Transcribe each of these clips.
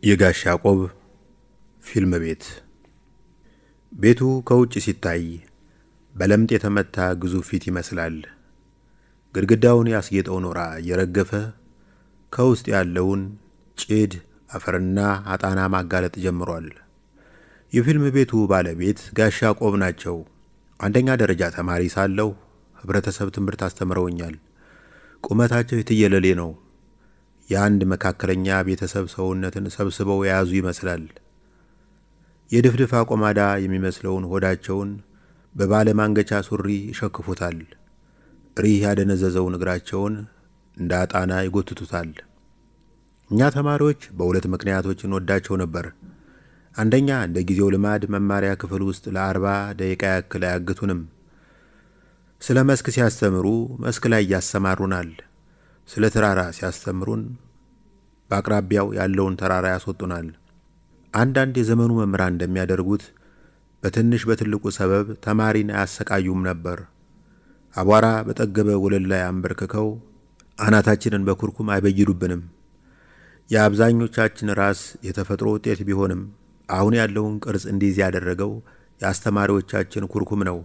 የጋሽ ያዕቆብ ፊልም ቤት። ቤቱ ከውጭ ሲታይ በለምጥ የተመታ ግዙፍ ፊት ይመስላል። ግድግዳውን ያስጌጠው ኖራ እየረገፈ ከውስጥ ያለውን ጭድ፣ አፈርና አጣና ማጋለጥ ጀምሯል። የፊልም ቤቱ ባለቤት ጋሽ ያዕቆብ ናቸው። አንደኛ ደረጃ ተማሪ ሳለሁ ህብረተሰብ ትምህርት አስተምረውኛል። ቁመታቸው የትየለሌ ነው። የአንድ መካከለኛ ቤተሰብ ሰውነትን ሰብስበው የያዙ ይመስላል። የድፍድፍ አቆማዳ የሚመስለውን ሆዳቸውን በባለ ማንገቻ ሱሪ ይሸክፉታል። ሪህ ያደነዘዘውን እግራቸውን እንደ አጣና ይጎትቱታል። እኛ ተማሪዎች በሁለት ምክንያቶች እንወዳቸው ነበር። አንደኛ፣ እንደ ጊዜው ልማድ መማሪያ ክፍል ውስጥ ለ40 ደቂቃ ያክል አያግቱንም። ስለ መስክ ሲያስተምሩ መስክ ላይ ያሰማሩናል። ስለ ተራራ ሲያስተምሩን በአቅራቢያው ያለውን ተራራ ያስወጡናል። አንዳንድ የዘመኑ መምህራን እንደሚያደርጉት በትንሽ በትልቁ ሰበብ ተማሪን አያሰቃዩም ነበር። አቧራ በጠገበ ወለል ላይ አንበርክከው አናታችንን በኩርኩም አይበይዱብንም። የአብዛኞቻችን ራስ የተፈጥሮ ውጤት ቢሆንም አሁን ያለውን ቅርጽ እንዲይዝ ያደረገው የአስተማሪዎቻችን ኩርኩም ነው።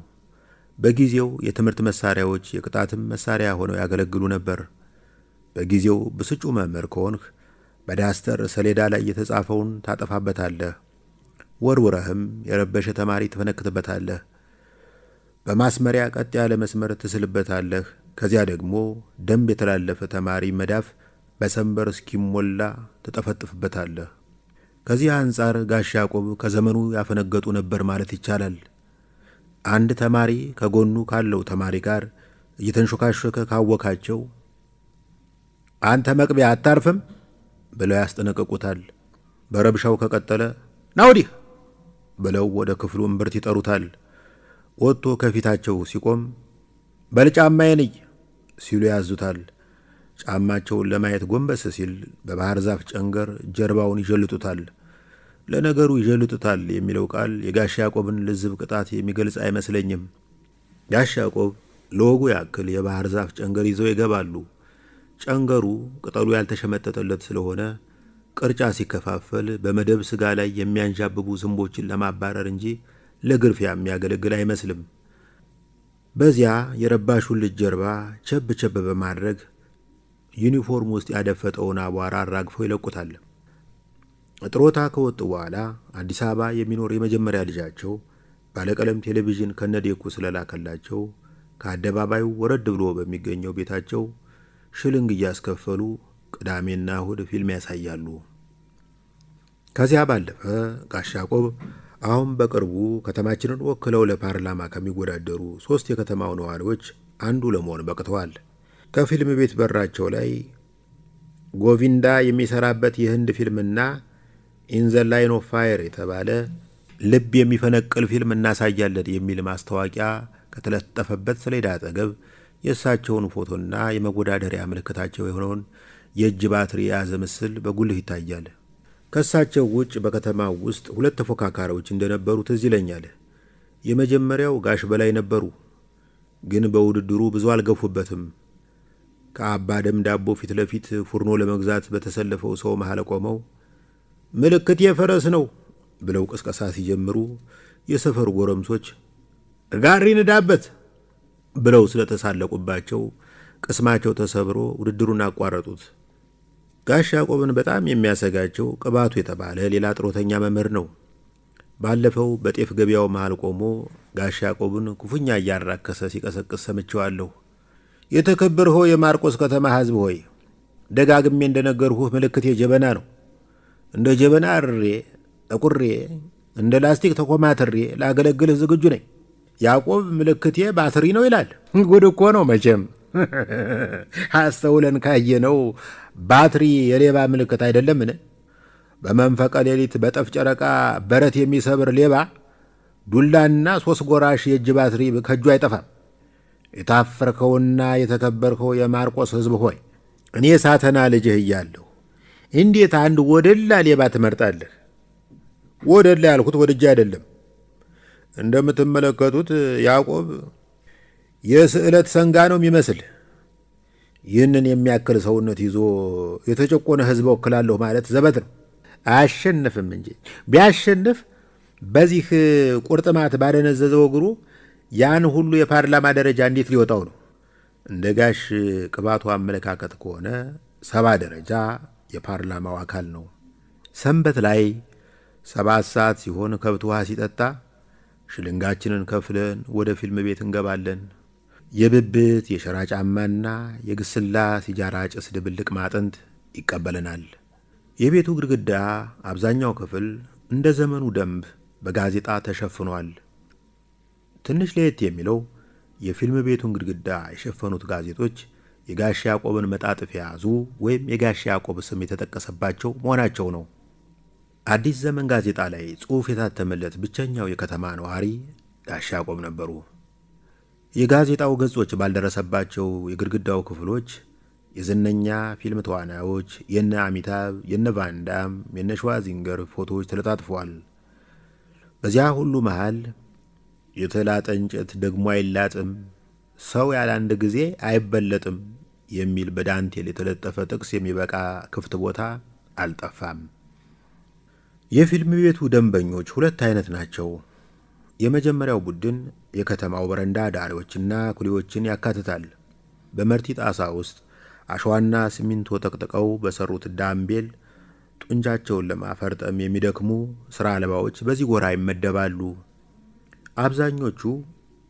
በጊዜው የትምህርት መሳሪያዎች የቅጣትም መሳሪያ ሆነው ያገለግሉ ነበር። በጊዜው ብስጩ መምህር ከሆንህ በዳስተር ሰሌዳ ላይ የተጻፈውን ታጠፋበታለህ። ወርውረህም የረበሸ ተማሪ ትፈነክትበታለህ። በማስመሪያ ቀጥ ያለ መስመር ትስልበታለህ። ከዚያ ደግሞ ደንብ የተላለፈ ተማሪ መዳፍ በሰንበር እስኪሞላ ትጠፈጥፍበታለህ። ከዚህ አንጻር ጋሽ ያዕቆብ ከዘመኑ ያፈነገጡ ነበር ማለት ይቻላል። አንድ ተማሪ ከጎኑ ካለው ተማሪ ጋር እየተንሾካሾከ ካወካቸው አንተ መቅቢያ አታርፍም ብለው ያስጠነቅቁታል። በረብሻው ከቀጠለ ና ወዲህ ብለው ወደ ክፍሉ እምብርት ይጠሩታል። ወጥቶ ከፊታቸው ሲቆም በልጫማዬ ነይ ሲሉ ያዙታል። ጫማቸውን ለማየት ጎንበስ ሲል በባህር ዛፍ ጨንገር ጀርባውን ይጀልጡታል። ለነገሩ ይጀልጡታል የሚለው ቃል የጋሽ ያዕቆብን ልዝብ ቅጣት የሚገልጽ አይመስለኝም። ጋሽ ያዕቆብ ለወጉ ያክል የባህር ዛፍ ጨንገር ይዘው ይገባሉ። ጨንገሩ ቅጠሉ ያልተሸመጠጠለት ስለሆነ ቅርጫ ሲከፋፈል በመደብ ስጋ ላይ የሚያንዣብቡ ዝንቦችን ለማባረር እንጂ ለግርፊያ የሚያገለግል አይመስልም። በዚያ የረባሹን ልጅ ጀርባ ቸብ ቸብ በማድረግ ዩኒፎርም ውስጥ ያደፈጠውን አቧራ አራግፈው ይለቁታል። ጥሮታ ከወጡ በኋላ አዲስ አበባ የሚኖር የመጀመሪያ ልጃቸው ባለቀለም ቴሌቪዥን ከነዴኩ ስለላከላቸው ከአደባባዩ ወረድ ብሎ በሚገኘው ቤታቸው ሽልንግ እያስከፈሉ ቅዳሜና እሁድ ፊልም ያሳያሉ። ከዚያ ባለፈ ጋሽ ያዕቆብ አሁን በቅርቡ ከተማችንን ወክለው ለፓርላማ ከሚወዳደሩ 3 የከተማው ነዋሪዎች አንዱ ለመሆን በቅተዋል። ከፊልም ቤት በራቸው ላይ ጎቪንዳ የሚሰራበት የህንድ ፊልምና ኢን ዘ ላይን ኦፍ ፋየር የተባለ ልብ የሚፈነቅል ፊልም እናሳያለን የሚል ማስታወቂያ ከተለጠፈበት ሰሌዳ አጠገብ የእሳቸውን ፎቶና የመወዳደሪያ ምልክታቸው የሆነውን የእጅ ባትሪ የያዘ ምስል በጉልህ ይታያል። ከእሳቸው ውጭ በከተማው ውስጥ 2 ተፎካካሪዎች እንደነበሩ ትዝ ይለኛል። የመጀመሪያው ጋሽ በላይ ነበሩ፣ ግን በውድድሩ ብዙ አልገፉበትም። ከአባ ደም ዳቦ ፊት ለፊት ፉርኖ ለመግዛት በተሰለፈው ሰው መሃል ቆመው ምልክት የፈረስ ነው ብለው ቅስቀሳ ሲጀምሩ የሰፈሩ ጎረምሶች ጋሪ ንዳበት ብለው ስለተሳለቁባቸው ቅስማቸው ተሰብሮ ውድድሩን አቋረጡት። ጋሽ ያዕቆብን በጣም የሚያሰጋቸው ቅባቱ የተባለ ሌላ ጥሮተኛ መምህር ነው። ባለፈው በጤፍ ገበያው መሃል ቆሞ ጋሽ ያዕቆብን ክፉኛ እያራከሰ ሲቀሰቅስ ሰምቼዋለሁ። የተከበርኸው የማርቆስ ከተማ ሕዝብ ሆይ፣ ደጋግሜ እንደነገርሁህ ምልክቴ ጀበና ነው። እንደ ጀበና አርሬ ጠቁሬ እንደ ላስቲክ ተኮማትሬ ላገለግልህ ዝግጁ ነኝ። ያዕቆብ ምልክቴ ባትሪ ነው ይላል። ጉድ እኮ ነው መቼም። አስተውለን ካየነው ባትሪ የሌባ ምልክት አይደለምን? በመንፈቀ ሌሊት በጠፍ ጨረቃ በረት የሚሰብር ሌባ ዱላና 3 ጎራሽ የእጅ ባትሪ ከእጁ አይጠፋም። የታፈርከውና የተከበርከው የማርቆስ ሕዝብ ሆይ፣ እኔ ሳተና ልጅህ እያለሁ እንዴት አንድ ወደላ ሌባ ትመርጣለህ? ወደላ ያልኩት ወድጄ አይደለም። እንደምትመለከቱት ያዕቆብ የስዕለት ሰንጋ ነው የሚመስል። ይህንን የሚያክል ሰውነት ይዞ የተጨቆነ ሕዝብ ወክላለሁ ማለት ዘበት ነው። አያሸንፍም እንጂ ቢያሸንፍ በዚህ ቁርጥማት ባደነዘዘው እግሩ ያን ሁሉ የፓርላማ ደረጃ እንዴት ሊወጣው ነው? እንደ ጋሽ ቅባቱ አመለካከት ከሆነ 70 ደረጃ የፓርላማው አካል ነው። ሰንበት ላይ 7 ሰዓት ሲሆን ከብት ውሃ ሲጠጣ ሽልንጋችንን ከፍለን ወደ ፊልም ቤት እንገባለን። የብብት የሸራ ጫማና የግስላ ሲጃራ ጭስ ድብልቅ ማጠንት ይቀበለናል። የቤቱ ግድግዳ አብዛኛው ክፍል እንደ ዘመኑ ደንብ በጋዜጣ ተሸፍኗል። ትንሽ ለየት የሚለው የፊልም ቤቱን ግድግዳ የሸፈኑት ጋዜጦች የጋሽ ያዕቆብን መጣጥፍ የያዙ ወይም የጋሽ ያዕቆብ ስም የተጠቀሰባቸው መሆናቸው ነው። አዲስ ዘመን ጋዜጣ ላይ ጽሑፍ የታተመለት ብቸኛው የከተማ ነዋሪ ጋሽ ያዕቆብ ነበሩ። የጋዜጣው ገጾች ባልደረሰባቸው የግድግዳው ክፍሎች የዝነኛ ፊልም ተዋናዮች፣ የነ አሚታብ፣ የነ ቫንዳም፣ የነ ሸዋዚንገር ፎቶዎች ተለጣጥፈዋል። በዚያ ሁሉ መሃል የተላጠ እንጨት ደግሞ አይላጥም፣ ሰው ያለ አንድ ጊዜ አይበለጥም የሚል በዳንቴል የተለጠፈ ጥቅስ የሚበቃ ክፍት ቦታ አልጠፋም። የፊልም ቤቱ ደንበኞች 2 አይነት ናቸው። የመጀመሪያው ቡድን የከተማው በረንዳ ዳሪዎችና ኩሊዎችን ያካትታል። በመርቲ ጣሳ ውስጥ አሸዋና ሲሚንቶ ጠቅጥቀው በሰሩት ዳምቤል ጡንቻቸውን ለማፈርጠም የሚደክሙ ሥራ አልባዎች በዚህ ጎራ ይመደባሉ። አብዛኞቹ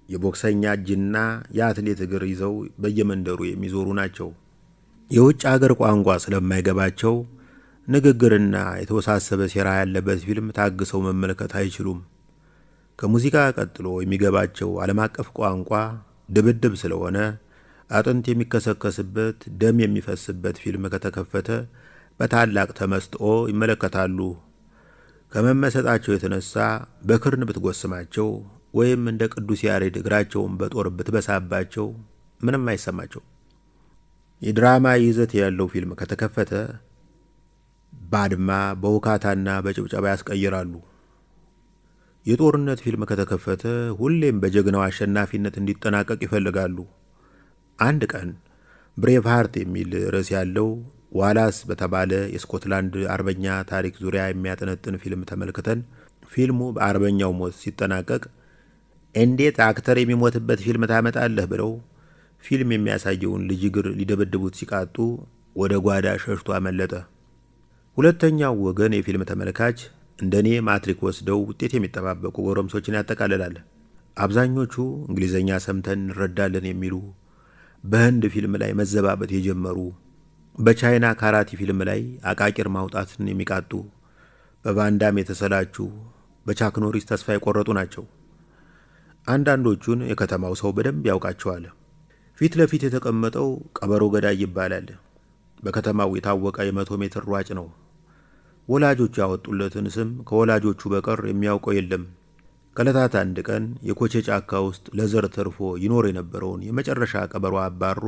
የቦክሰኛ እጅና የአትሌት እግር ይዘው በየመንደሩ የሚዞሩ ናቸው። የውጭ አገር ቋንቋ ስለማይገባቸው ንግግርና የተወሳሰበ ሴራ ያለበት ፊልም ታግሰው መመልከት አይችሉም። ከሙዚቃ ቀጥሎ የሚገባቸው ዓለም አቀፍ ቋንቋ ድብድብ ስለሆነ አጥንት የሚከሰከስበት ደም የሚፈስበት ፊልም ከተከፈተ በታላቅ ተመስጦ ይመለከታሉ። ከመመሰጣቸው የተነሳ በክርን ብትጎስማቸው ወይም እንደ ቅዱስ ያሬድ እግራቸውን በጦር ብትበሳባቸው ምንም አይሰማቸው። የድራማ ይዘት ያለው ፊልም ከተከፈተ ባድማ በውካታና በጭብጨባ ያስቀይራሉ። የጦርነት ፊልም ከተከፈተ ሁሌም በጀግናው አሸናፊነት እንዲጠናቀቅ ይፈልጋሉ። አንድ ቀን ብሬቭ ሃርት የሚል ርዕስ ያለው ዋላስ በተባለ የስኮትላንድ አርበኛ ታሪክ ዙሪያ የሚያጠነጥን ፊልም ተመልክተን ፊልሙ በአርበኛው ሞት ሲጠናቀቅ እንዴት አክተር የሚሞትበት ፊልም ታመጣለህ ብለው ፊልም የሚያሳየውን ልጅ እግር ሊደበድቡት ሲቃጡ ወደ ጓዳ ሸሽቶ አመለጠ። ሁለተኛው ወገን የፊልም ተመልካች እንደኔ ማትሪክ ወስደው ውጤት የሚጠባበቁ ጎረምሶችን ያጠቃልላል። አብዛኞቹ እንግሊዘኛ ሰምተን እንረዳለን የሚሉ፣ በህንድ ፊልም ላይ መዘባበት የጀመሩ፣ በቻይና ካራቲ ፊልም ላይ አቃቂር ማውጣትን የሚቃጡ፣ በቫንዳም የተሰላቹ፣ በቻክ ኖሪስ ተስፋ የቆረጡ ናቸው። አንዳንዶቹን የከተማው ሰው በደንብ ያውቃቸዋል። ፊት ለፊት የተቀመጠው ቀበሮ ገዳይ ይባላል። በከተማው የታወቀ የ100 ሜትር ሯጭ ነው። ወላጆቹ ያወጡለትን ስም ከወላጆቹ በቀር የሚያውቀው የለም። ከዕለታት አንድ ቀን የኮቼ ጫካ ውስጥ ለዘር ተርፎ ይኖር የነበረውን የመጨረሻ ቀበሮ አባሮ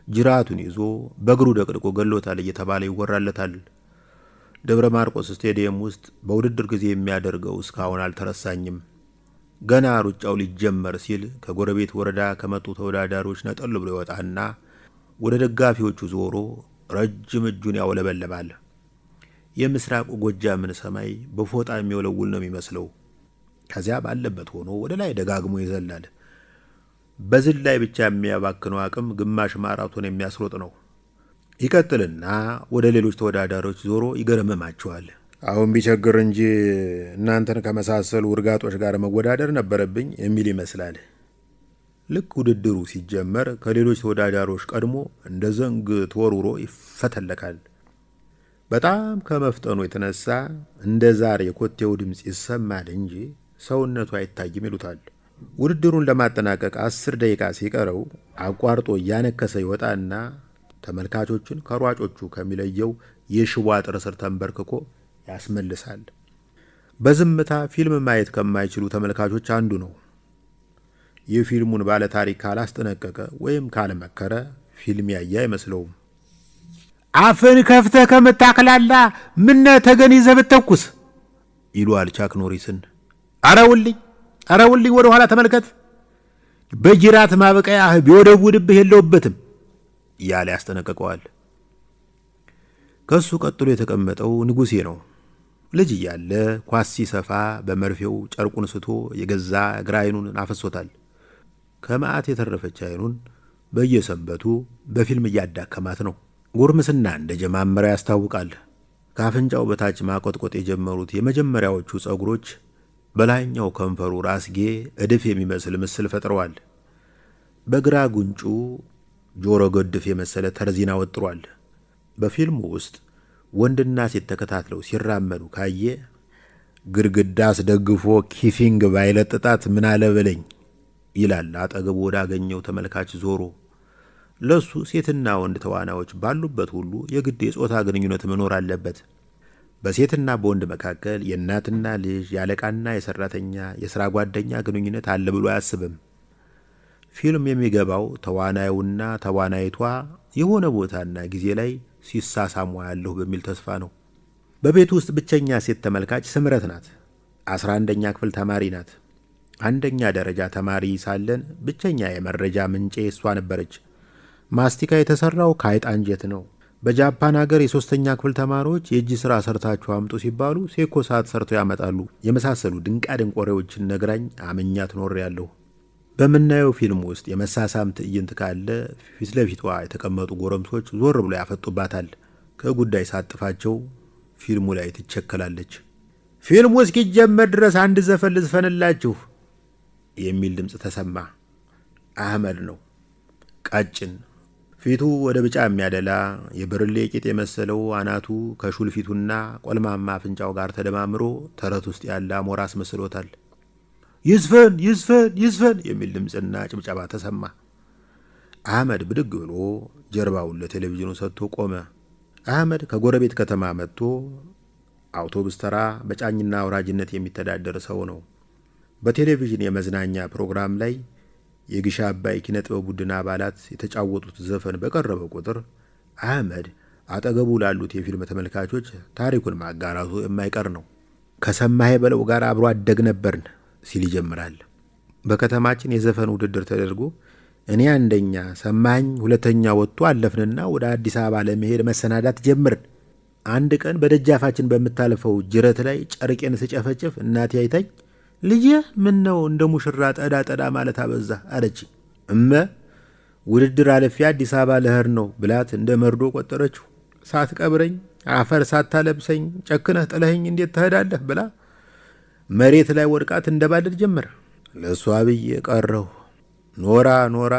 ጅራቱን ይዞ በእግሩ ደቅድቆ ገሎታል እየተባለ ይወራለታል። ደብረ ማርቆስ ስቴዲየም ውስጥ በውድድር ጊዜ የሚያደርገው እስካሁን አልተረሳኝም። ገና ሩጫው ሊጀመር ሲል ከጎረቤት ወረዳ ከመጡ ተወዳዳሪዎች ነጠል ብሎ ይወጣና ወደ ደጋፊዎቹ ዞሮ ረጅም እጁን ያውለበለባል። የምስራቅ ጎጃምን ሰማይ በፎጣ የሚወለውል ነው የሚመስለው። ከዚያ ባለበት ሆኖ ወደ ላይ ደጋግሞ ይዘላል። በዝላይ ብቻ የሚያባክነው አቅም ግማሽ ማራቶን የሚያስሮጥ ነው። ይቀጥልና ወደ ሌሎች ተወዳዳሪዎች ዞሮ ይገረመማቸዋል። አሁን ቢቸግር እንጂ እናንተን ከመሳሰሉ ውርጋጦች ጋር መወዳደር ነበረብኝ የሚል ይመስላል። ልክ ውድድሩ ሲጀመር ከሌሎች ተወዳዳሪዎች ቀድሞ እንደ ዘንግ ተወርውሮ ይፈተለካል። በጣም ከመፍጠኑ የተነሳ እንደ ዛር የኮቴው ድምፅ ይሰማል እንጂ ሰውነቱ አይታይም ይሉታል። ውድድሩን ለማጠናቀቅ 10 ደቂቃ ሲቀረው አቋርጦ እያነከሰ ይወጣና ተመልካቾችን ከሯጮቹ ከሚለየው የሽቦ አጥር ስር ተንበርክኮ ያስመልሳል። በዝምታ ፊልም ማየት ከማይችሉ ተመልካቾች አንዱ ነው። የፊልሙን ባለ ታሪክ ካላስጠነቀቀ ወይም ካልመከረ ፊልም ያየ አይመስለውም። አፍን ከፍተህ ከምታክላላ ምነ ተገን ይዘህ ብትተኩስ ይሏል ቻክ ኖሪስን። አረውልኝ ወደ ኋላ ተመልከት፣ በጅራት ማበቀያህ ቢወደውድብህ የለውበትም እያለ ያስጠነቅቀዋል። ከሱ ቀጥሎ የተቀመጠው ንጉሴ ነው። ልጅ እያለ ኳስ ሲሰፋ በመርፌው ጨርቁን ስቶ የገዛ ግራ ዓይኑን አፈሶታል። ከመዓት የተረፈች ዓይኑን በየሰንበቱ በፊልም እያዳከማት ነው። ጉርምስና እንደጀማመረ ያስታውቃል። ከአፍንጫው በታች ማቆጥቆጥ የጀመሩት የመጀመሪያዎቹ ጸጉሮች በላይኛው ከንፈሩ ራስጌ እድፍ የሚመስል ምስል ፈጥረዋል። በግራ ጉንጩ ጆሮ ገድፍ የመሰለ ተርዚና ወጥሯል። በፊልሙ ውስጥ ወንድና ሴት ተከታትለው ሲራመዱ ካየ ግድግዳ አስደግፎ ኪፊንግ ባይለጥጣት ምን አለ በለኝ ይላል አጠገቡ ወዳገኘው ተመልካች ዞሮ። ለሱ ሴትና ወንድ ተዋናዮች ባሉበት ሁሉ የግድ የጾታ ግንኙነት መኖር አለበት። በሴትና በወንድ መካከል የእናትና ልጅ፣ የአለቃና የሰራተኛ፣ የሥራ ጓደኛ ግንኙነት አለ ብሎ አያስብም። ፊልም የሚገባው ተዋናዩና ተዋናይቷ የሆነ ቦታና ጊዜ ላይ ሲሳሳሙ ያለሁ በሚል ተስፋ ነው። በቤት ውስጥ ብቸኛ ሴት ተመልካች ስምረት ናት። 11ኛ ክፍል ተማሪ ናት። አንደኛ ደረጃ ተማሪ ሳለን ብቸኛ የመረጃ ምንጬ እሷ ነበረች። ማስቲካ የተሰራው ከአይጥ አንጀት ነው። በጃፓን ሀገር የ3ኛ ክፍል ተማሪዎች የእጅ ሥራ ሰርታችሁ አምጡ ሲባሉ ሴኮ ሰዓት ሰርተው ያመጣሉ የመሳሰሉ ድንቃ ድንቆሬዎችን ነግራኝ አምኛት ኖሬያለሁ። በምናየው ፊልም ውስጥ የመሳሳም ትዕይንት ካለ ፊት ለፊቷ የተቀመጡ ጎረምሶች ዞር ብሎ ያፈጡባታል። ከጉዳይ ሳጥፋቸው ፊልሙ ላይ ትቸከላለች። ፊልሙ እስኪጀመር ድረስ አንድ ዘፈን ልዝፈንላችሁ የሚል ድምፅ ተሰማ። አህመድ ነው። ቀጭን ፊቱ ወደ ቢጫ የሚያደላ የብርሌ ቂጥ የመሰለው አናቱ ከሹል ፊቱና ቆልማማ አፍንጫው ጋር ተደማምሮ ተረት ውስጥ ያለ አሞራ አስመስሎታል። ይዝፈን ይዝፈን ይዝፈን የሚል ድምፅና ጭብጨባ ተሰማ። አህመድ ብድግ ብሎ ጀርባውን ለቴሌቪዥኑ ሰጥቶ ቆመ። አህመድ ከጎረቤት ከተማ መጥቶ አውቶቡስ ተራ በጫኝና አውራጅነት የሚተዳደር ሰው ነው። በቴሌቪዥን የመዝናኛ ፕሮግራም ላይ የግሻ አባይ ኪነጥበብ ቡድን አባላት የተጫወቱት ዘፈን በቀረበ ቁጥር አህመድ አጠገቡ ላሉት የፊልም ተመልካቾች ታሪኩን ማጋራቱ የማይቀር ነው። ከሰማሄ በለው ጋር አብሮ አደግ ነበርን ሲል ይጀምራል። በከተማችን የዘፈን ውድድር ተደርጎ እኔ አንደኛ፣ ሰማኝ ሁለተኛ ወጥቶ አለፍንና ወደ አዲስ አበባ ለመሄድ መሰናዳት ጀምርን። አንድ ቀን በደጃፋችን በምታልፈው ጅረት ላይ ጨርቄን ስጨፈጭፍ እናቴ አይታኝ ልጄ ምን ነው እንደ ሙሽራ ጠዳ ጠዳ ማለት አበዛ አለች። ውድድር አለፊ አዲስ አበባ ልሄድ ነው ብላት እንደ መርዶ ቆጠረችው። ሳትቀብረኝ አፈር ሳታለብሰኝ ጨክነህ ጥለኸኝ እንዴት ትሄዳለህ ብላ መሬት ላይ ወድቃት እንደባደድ ጀመር። ለእሷ ብዬ ቀረሁ። ኖራ ኖራ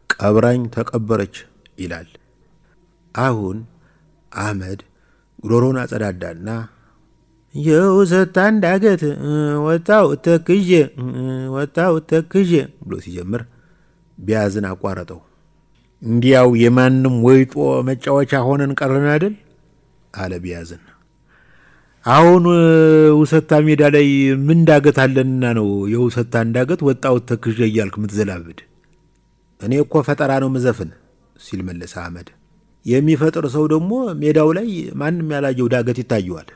ቀብራኝ ተቀበረች ይላል። አሁን አህመድ ጉሮሮን አጸዳዳና የውሰት አንዳገት ወጣው ተክዤ ብሎ ሲጀምር ቢያዝን አቋረጠው። እንዲያው የማንም ወይጦ መጫወቻ ሆነን ቀረን አይደል አለ ቢያዝን። አሁን ውሰታ ሜዳ ላይ ምን ዳገት አለንና ነው የውሰታ አንዳገት ወጣው ተክዤ እያልክ ምትዘላብድ? እኔ እኮ ፈጠራ ነው ምዘፍን ሲል መለሰ አህመድ። የሚፈጥር ሰው ደግሞ ሜዳው ላይ ማንም ያላየው ዳገት ይታየዋል።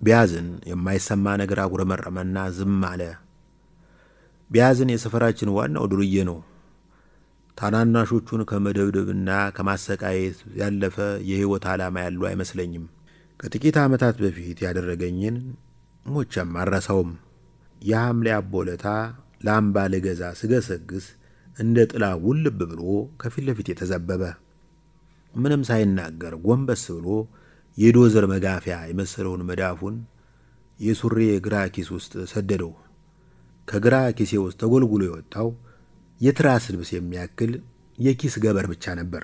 ቢያዝን የማይሰማ ነገር አጉረመረመና ዝም አለ። ቢያዝን የሰፈራችን ዋናው ዱርዬ ነው። ታናናሾቹን ከመደብደብና ከማሰቃየት ያለፈ የህይወት ዓላማ ያለው አይመስለኝም። ከጥቂት ዓመታት በፊት ያደረገኝን ሞቼም አልረሳውም። የሐምሌ አቦለታ ላምባ ልገዛ ስገሰግስ እንደ ጥላ ውልብ ብሎ ከፊት ለፊት የተዘበበ ምንም ሳይናገር ጎንበስ ብሎ የዶዘር መጋፊያ የመሰለውን መዳፉን የሱሪ ግራ ኪስ ውስጥ ሰደደው። ከግራ ኪሴ ውስጥ ተጎልጉሎ የወጣው የትራስ ልብስ የሚያክል የኪስ ገበር ብቻ ነበር።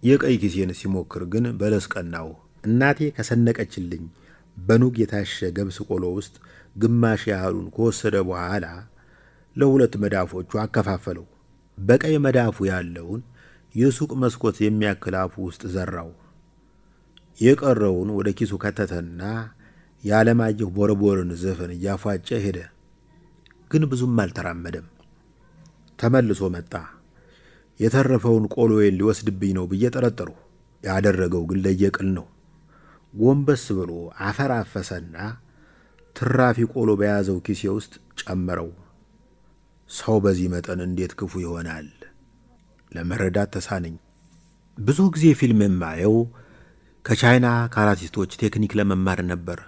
የቀይ ኪሴን ሲሞክር ግን በለስ ቀናው። እናቴ ከሰነቀችልኝ በኑግ የታሸ ገብስ ቆሎ ውስጥ ግማሽ ያህሉን ከወሰደ በኋላ ለሁለት መዳፎቹ አከፋፈለው። በቀይ መዳፉ ያለውን የሱቅ መስኮት የሚያክል አፉ ውስጥ ዘራው። የቀረውን ወደ ኪሱ ከተተና የዓለማየሁ ቦረቦርን ዘፈን እያፏጨ ሄደ። ግን ብዙም አልተራመደም። ተመልሶ መጣ። የተረፈውን ቆሎዬን ሊወስድብኝ ነው ብዬ ጠረጠሩ። ያደረገው ግን ለየቅል ነው። ጎንበስ ብሎ አፈር አፈሰና ትራፊ ቆሎ በያዘው ኪሴ ውስጥ ጨመረው። ሰው በዚህ መጠን እንዴት ክፉ ይሆናል? ለመረዳት ተሳነኝ። ብዙ ጊዜ ፊልም የማየው ከቻይና ካራቲስቶች ቴክኒክ ለመማር ነበር።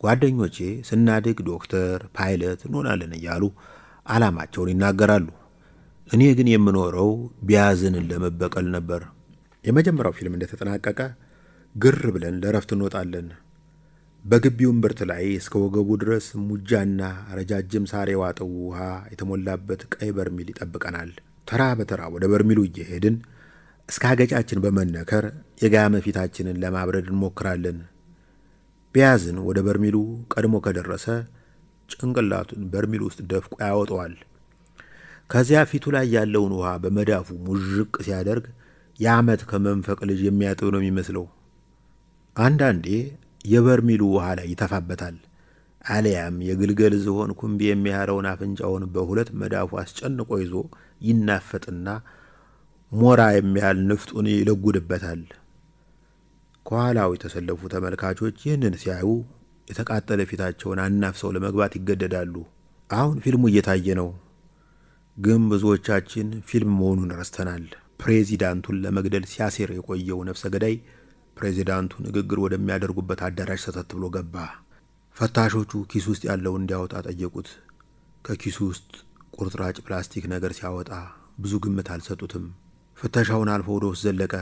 ጓደኞቼ ስናድግ ዶክተር፣ ፓይለት እንሆናለን እያሉ ዓላማቸውን ይናገራሉ። እኔ ግን የምኖረው ቢያዝንን ለመበቀል ነበር። የመጀመሪያው ፊልም እንደተጠናቀቀ ግር ብለን ለረፍት እንወጣለን። በግቢው እምብርት ላይ እስከ ወገቡ ድረስ ሙጃና ረጃጅም ሳር የዋጠው ውሃ የተሞላበት ቀይ በርሚል ይጠብቀናል። ተራ በተራ ወደ በርሚሉ እየሄድን እስከ አገጫችን በመነከር የጋመ ፊታችንን ለማብረድ እንሞክራለን። ቢያዝን ወደ በርሚሉ ቀድሞ ከደረሰ ጭንቅላቱን በርሚሉ ውስጥ ደፍቆ ያወጣዋል። ከዚያ ፊቱ ላይ ያለውን ውሃ በመዳፉ ሙዥቅ ሲያደርግ የዓመት ከመንፈቅ ልጅ የሚያጥብ ነው የሚመስለው። አንዳንዴ የበርሚሉ ውሃ ላይ ይተፋበታል። አሊያም የግልገል ዝሆን ኩምቢ የሚያህለውን አፍንጫውን በሁለት መዳፉ አስጨንቆ ይዞ ይናፈጥና ሞራ የሚያህል ንፍጡን ይለጉድበታል። ከኋላው የተሰለፉ ተመልካቾች ይህንን ሲያዩ የተቃጠለ ፊታቸውን አናፍሰው ለመግባት ይገደዳሉ። አሁን ፊልሙ እየታየ ነው፣ ግን ብዙዎቻችን ፊልም መሆኑን ረስተናል። ፕሬዚዳንቱን ለመግደል ሲያሴር የቆየው ነፍሰ ገዳይ ፕሬዚዳንቱ ንግግር ወደሚያደርጉበት አዳራሽ ሰተት ብሎ ገባ። ፈታሾቹ ኪሱ ውስጥ ያለውን እንዲያወጣ ጠየቁት። ከኪሱ ውስጥ ቁርጥራጭ ፕላስቲክ ነገር ሲያወጣ ብዙ ግምት አልሰጡትም። ፍተሻውን አልፎ ወደ ውስጥ ዘለቀ።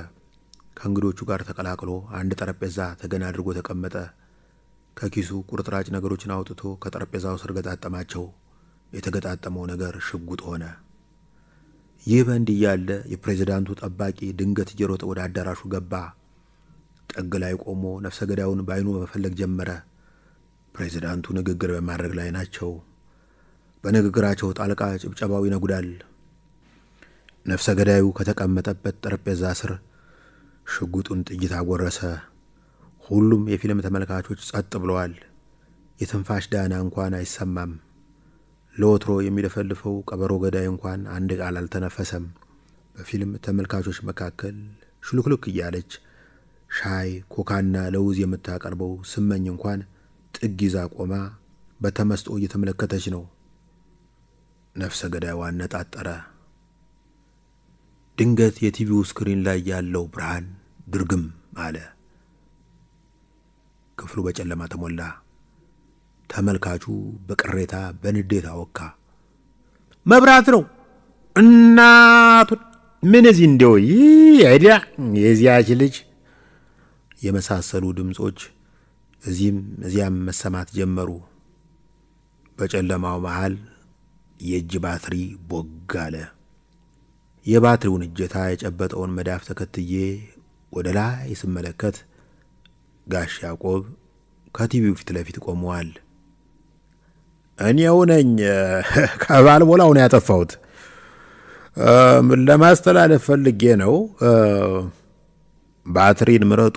ከእንግዶቹ ጋር ተቀላቅሎ አንድ ጠረጴዛ ተገና አድርጎ ተቀመጠ። ከኪሱ ቁርጥራጭ ነገሮችን አውጥቶ ከጠረጴዛው ስር ገጣጠማቸው። የተገጣጠመው ነገር ሽጉጥ ሆነ። ይህ በእንዲህ ያለ የፕሬዚዳንቱ ጠባቂ ድንገት እየሮጠ ወደ አዳራሹ ገባ። ጥግ ላይ ቆሞ ነፍሰ ገዳዩን በዓይኑ መፈለግ ጀመረ። ፕሬዚዳንቱ ንግግር በማድረግ ላይ ናቸው። በንግግራቸው ጣልቃ ጭብጨባው ይነጉዳል። ነፍሰ ገዳዩ ከተቀመጠበት ጠረጴዛ ስር ሽጉጡን ጥይት አጎረሰ። ሁሉም የፊልም ተመልካቾች ጸጥ ብለዋል። የትንፋሽ ዳና እንኳን አይሰማም። ለወትሮ የሚለፈልፈው ቀበሮ ገዳይ እንኳን አንድ ቃል አልተነፈሰም። በፊልም ተመልካቾች መካከል ሹልክልክ እያለች ሻይ፣ ኮካና ለውዝ የምታቀርበው ስመኝ እንኳን ጥግ ይዛ ቆማ በተመስጦ እየተመለከተች ነው። ነፍሰ ገዳዩ አነጣጠረ። ድንገት የቲቪው ስክሪን ላይ ያለው ብርሃን ድርግም አለ። ክፍሉ በጨለማ ተሞላ። ተመልካቹ በቅሬታ በንዴት አወካ። መብራት ነው እናቱን ምን እዚህ እንደው ይሄዳ የዚያች ልጅ የመሳሰሉ ድምጾች እዚህም እዚያም መሰማት ጀመሩ። በጨለማው መሃል የእጅ ባትሪ ቦግ አለ። የባትሪውን እጀታ የጨበጠውን መዳፍ ተከትዬ ወደ ላይ ስመለከት ጋሽ ያዕቆብ ከቲቪው ፊት ለፊት ቆመዋል። እኔው ነኝ ከባልቦላው ነው ያጠፋሁት። ለማስተላለፍ ፈልጌ ነው። ባትሪን ምረጡ